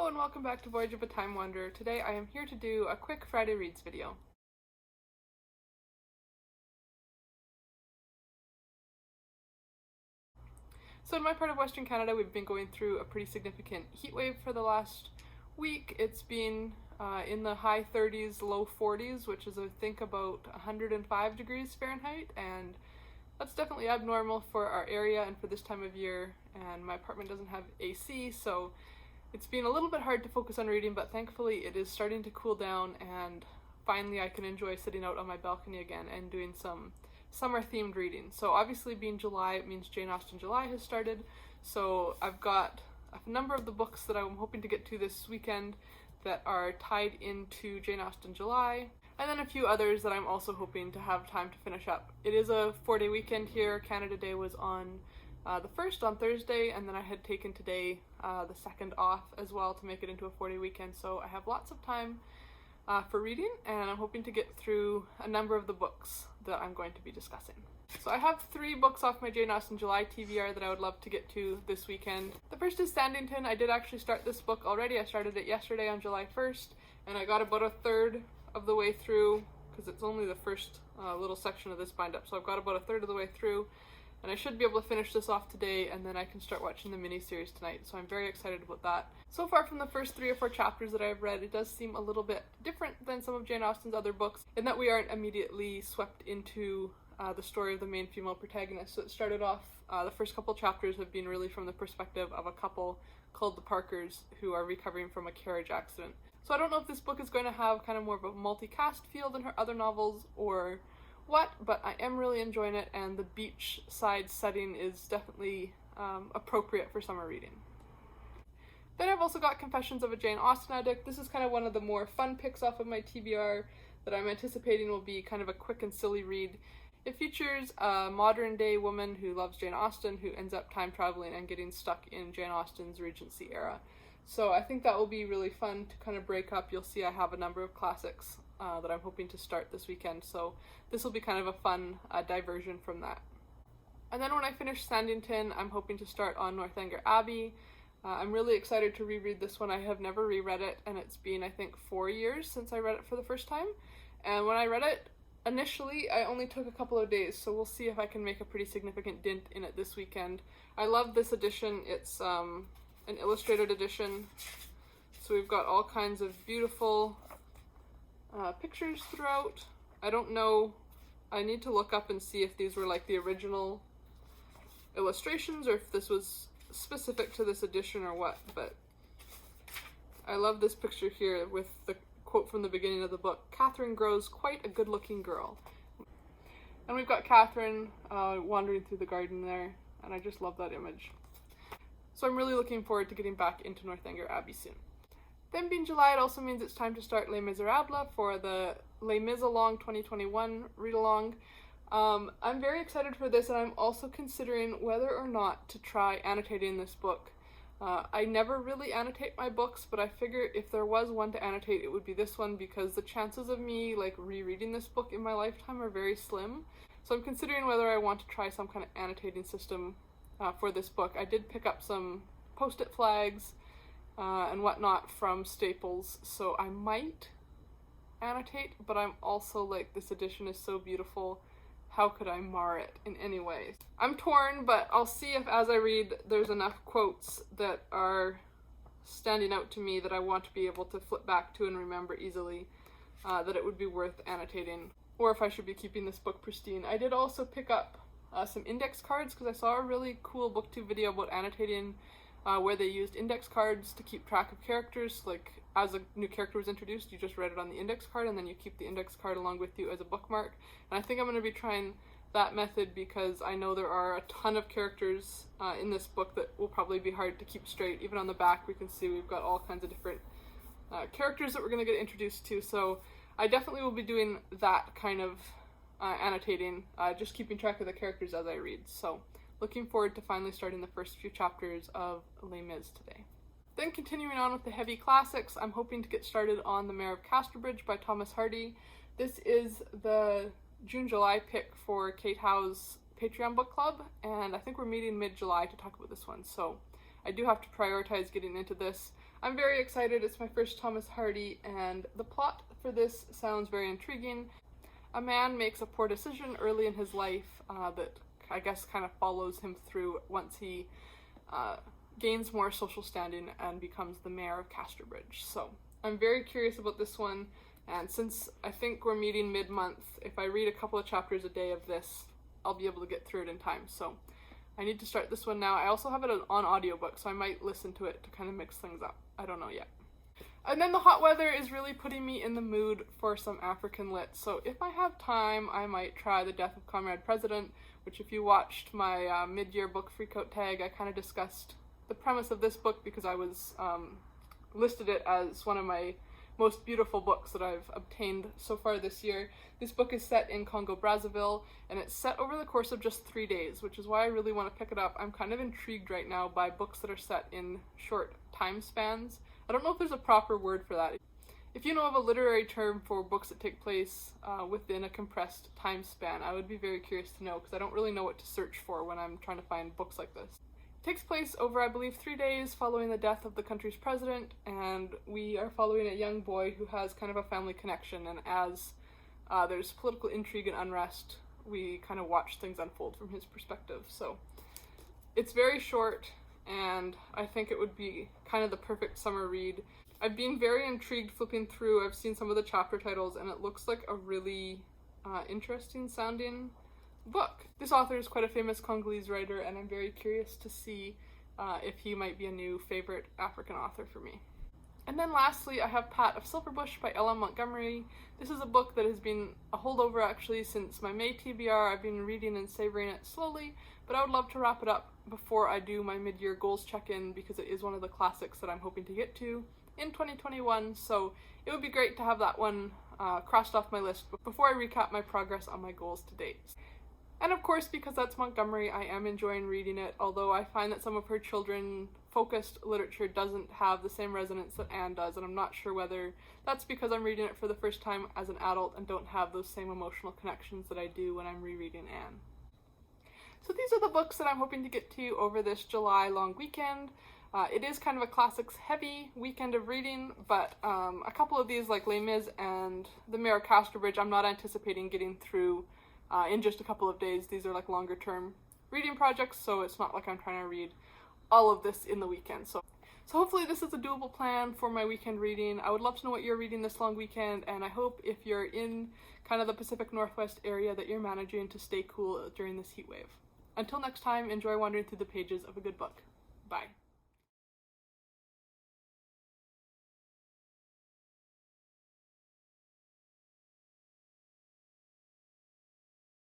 and welcome back to Voyage of a Time Wanderer. Today I am here to do a quick Friday Reads video. So in my part of Western Canada, we've been going through a pretty significant heat wave for the last week. It's been in the high 30s, low 40s, which is I think about 105 degrees Fahrenheit, and that's definitely abnormal for our area and for this time of year, and my apartment doesn't have AC, so it's been a little bit hard to focus on reading, but thankfully it is starting to cool down, and finally I can enjoy sitting out on my balcony again and doing some summer-themed reading. So obviously being July, it means Jane Austen July has started, so I've got a number of the books that I'm hoping to get to this weekend that are tied into Jane Austen July, and then a few others that I'm also hoping to have time to finish up. It is a 4-day weekend here. Canada Day was on the 1st on Thursday, and then I had taken today the 2nd off as well to make it into a 4-day weekend, so I have lots of time for reading, and I'm hoping to get through a number of the books that I'm going to be discussing. So I have 3 books off my Jane Austen July TBR that I would love to get to this weekend. The first is Sanditon. I did actually start this book already. I started it yesterday on July 1st, and I got about a third of the way through, because it's only the first little section of this bind up, so I've got about a third of the way through, and I should be able to finish this off today, and then I can start watching the mini-series tonight, so I'm very excited about that. So far from the first 3 or 4 chapters that I've read, it does seem a little bit different than some of Jane Austen's other books, in that we aren't immediately swept into the story of the main female protagonist. So it started off, the first couple chapters have been really from the perspective of a couple called the Parkers who are recovering from a carriage accident. So I don't know if this book is going to have kind of more of a multicast feel than her other novels or what, but I am really enjoying it, and the beachside setting is definitely appropriate for summer reading. Then I've also got Confessions of a Jane Austen Addict. This is kind of one of the more fun picks off of my TBR that I'm anticipating will be kind of a quick and silly read. It features a modern day woman who loves Jane Austen who ends up time traveling and getting stuck in Jane Austen's Regency era. So I think that will be really fun to kind of break up. You'll see I have a number of classics that I'm hoping to start this weekend, so this will be kind of a fun diversion from that. And then when I finish Sanditon, I'm hoping to start on Northanger Abbey. I'm really excited to reread this one. I have never reread it, and it's been, I think, 4 years since I read it for the first time. And when I read it initially, I only took a couple of days, so we'll see if I can make a pretty significant dent in it this weekend. I love this edition. It's an illustrated edition, so we've got all kinds of beautiful pictures throughout. I don't know, I need to look up and see if these were like the original illustrations or if this was specific to this edition or what, but I love this picture here with the quote from the beginning of the book, "Catherine grows quite a good-looking girl." And we've got Catherine wandering through the garden there, and I just love that image. So I'm really looking forward to getting back into Northanger Abbey soon. Then being July, it also means it's time to start Les Miserables for the Les Mis Along 2021 read-along. I'm very excited for this, and I'm also considering whether or not to try annotating this book. I never really annotate my books, but I figure if there was one to annotate, it would be this one, because the chances of me like rereading this book in my lifetime are very slim. So I'm considering whether I want to try some kind of annotating system for this book. I did pick up some post-it flags and whatnot from Staples, so I might annotate, but I'm also like, this edition is so beautiful, how could I mar it in any way? I'm torn, but I'll see if as I read there's enough quotes that are standing out to me that I want to be able to flip back to and remember easily, that it would be worth annotating, or if I should be keeping this book pristine. I did also pick up some index cards, because I saw a really cool Booktube video about annotating where they used index cards to keep track of characters. Like, as a new character was introduced, you just read it on the index card, and then you keep the index card along with you as a bookmark. And I think I'm going to be trying that method, because I know there are a ton of characters in this book that will probably be hard to keep straight. Even on the back we can see we've got all kinds of different characters that we're going to get introduced to, so I definitely will be doing that kind of annotating, just keeping track of the characters as I read. So looking forward to finally starting the first few chapters of Les Mis today. Then continuing on with the heavy classics, I'm hoping to get started on The Mayor of Casterbridge by Thomas Hardy. This is the June-July pick for Kate Howe's Patreon book club, and I think we're meeting mid-July to talk about this one, so I do have to prioritize getting into this. I'm very excited. It's my first Thomas Hardy, and the plot for this sounds very intriguing. A man makes a poor decision early in his life that I guess kind of follows him through once he gains more social standing and becomes the mayor of Casterbridge. So I'm very curious about this one, and since I think we're meeting mid-month, if I read a couple of chapters a day of this, I'll be able to get through it in time. So I need to start this one now. I also have it on audiobook, so I might listen to it to kind of mix things up. I don't know yet. And then the hot weather is really putting me in the mood for some African lit, so if I have time, I might try The Death of Comrade President, which if you watched my mid-year book freakout tag, I kind of discussed the premise of this book because I was listed it as one of my most beautiful books that I've obtained so far this year. This book is set in Congo Brazzaville, and it's set over the course of just 3 days, which is why I really want to pick it up. I'm kind of intrigued right now by books that are set in short time spans. I don't know if there's a proper word for that. If you know of a literary term for books that take place within a compressed time span, I would be very curious to know, because I don't really know what to search for when I'm trying to find books like this. It takes place over, I believe, 3 days following the death of the country's president, and we are following a young boy who has kind of a family connection, and as there's political intrigue and unrest, we kind of watch things unfold from his perspective. So it's very short, and I think it would be kind of the perfect summer read. I've been very intrigued flipping through. I've seen some of the chapter titles, and it looks like a really interesting sounding book. This author is quite a famous Congolese writer, and I'm very curious to see if he might be a new favorite African author for me. And then lastly, I have Pat of Silverbush by Alain Montgomery. This is a book that has been a holdover actually since my May TBR. I've been reading and savoring it slowly, but I would love to wrap it up before I do my mid-year goals check-in because it is one of the classics that I'm hoping to get to in 2021, so it would be great to have that one crossed off my list before I recap my progress on my goals to date. And of course, because that's Montgomery, I am enjoying reading it, although I find that some of her children-focused literature doesn't have the same resonance that Anne does, and I'm not sure whether that's because I'm reading it for the first time as an adult and don't have those same emotional connections that I do when I'm rereading Anne. So these are the books that I'm hoping to get to over this July long weekend. It is kind of a classics-heavy weekend of reading, but a couple of these, like Les Mis and The Mayor of Casterbridge, I'm not anticipating getting through in just a couple of days. These are like longer term reading projects, so it's not like I'm trying to read all of this in the weekend. So hopefully this is a doable plan for my weekend reading. I would love to know what you're reading this long weekend, and I hope if you're in kind of the Pacific Northwest area that you're managing to stay cool during this heat wave. Until next time, enjoy wandering through the pages of a good book. Bye.